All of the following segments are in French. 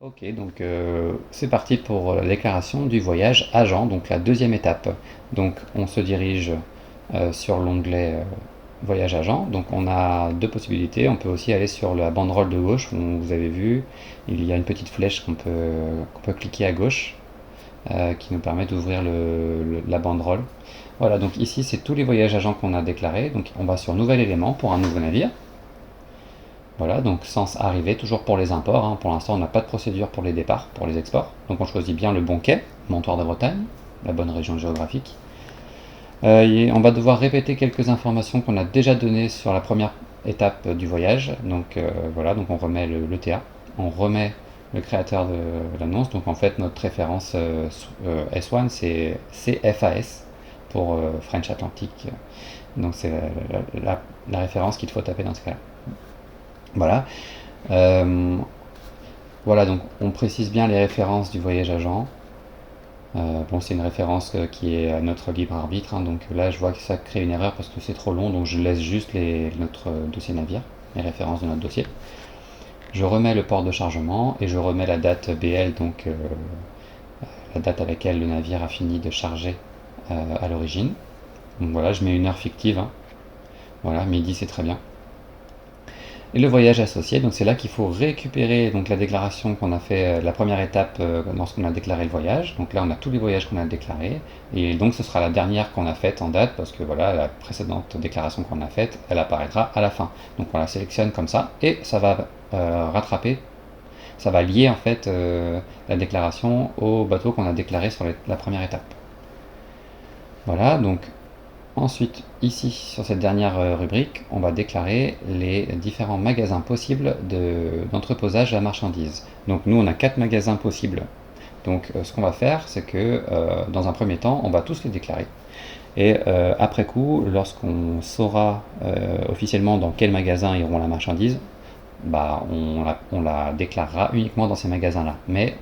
Ok, donc c'est parti pour la déclaration du voyage agent, donc la deuxième étape. Donc on se dirige sur l'onglet voyage agent. Donc on a deux possibilités. On peut aussi aller sur la banderole de gauche, où vous avez vu, il y a une petite flèche qu'on peut cliquer à gauche qui nous permet d'ouvrir la banderole. Voilà, donc ici c'est tous les voyages agents qu'on a déclarés. Donc on va sur nouvel élément pour un nouveau navire. Voilà, donc sens arrivée, toujours pour les imports, hein. Pour l'instant, on n'a pas de procédure pour les départs, pour les exports. Donc on choisit bien le bon quai, Montoir de Bretagne, la bonne région géographique. On va devoir répéter quelques informations qu'on a déjà données sur la première étape du voyage. Donc voilà, donc on remet le TA, on remet le créateur de l'annonce. Donc en fait, notre référence S1, c'est CFAS pour French Atlantic. Donc c'est la référence qu'il faut taper dans ce cas-là. Voilà. Euh, voilà, donc on précise bien les références du voyage agent. Bon, c'est une référence qui est à notre libre arbitre, hein, donc là je vois que ça crée une erreur parce que c'est trop long, donc je laisse juste notre dossier navire, les références de notre dossier. Je remets le port de chargement et je remets la date BL, donc la date à laquelle le navire a fini de charger à l'origine. Donc voilà, je mets une heure fictive, hein. Voilà, midi c'est très bien. Et le voyage associé, donc c'est là qu'il faut récupérer donc la déclaration qu'on a fait, la première étape lorsqu'on a déclaré le voyage. Donc là on a tous les voyages qu'on a déclarés et donc ce sera la dernière qu'on a faite en date parce que voilà, la précédente déclaration qu'on a faite, elle apparaîtra à la fin. Donc on la sélectionne comme ça et ça va rattraper, ça va lier en fait la déclaration au bateau qu'on a déclaré sur la première étape. Voilà, donc ensuite, ici, sur cette dernière rubrique, on va déclarer les différents magasins possibles d'entreposage de la marchandise. Donc nous, on a 4 magasins possibles. Donc ce qu'on va faire, c'est que dans un premier temps, on va tous les déclarer. Et après coup, lorsqu'on saura officiellement dans quel magasin iront la marchandise, bah, on la déclarera uniquement dans ces magasins-là. Mais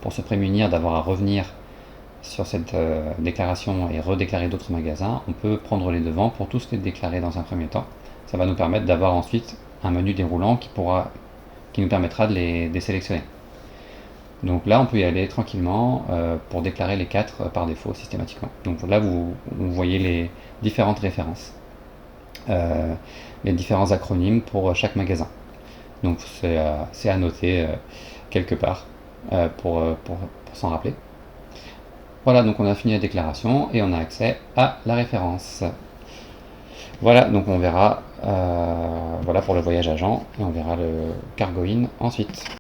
pour se prémunir d'avoir à revenir sur cette déclaration et redéclarer d'autres magasins, on peut prendre les devants pour tous les déclarer dans un premier temps. Ça va nous permettre d'avoir ensuite un menu déroulant qui nous permettra de les sélectionner. Donc là, on peut y aller tranquillement pour déclarer les 4 par défaut systématiquement. Donc là, vous voyez les différentes références, euh, les différents acronymes pour chaque magasin. Donc c'est à noter quelque part pour s'en rappeler. Voilà, donc on a fini la déclaration et on a accès à la référence. Voilà, donc on verra, voilà pour le voyage agent et on verra le cargo in ensuite.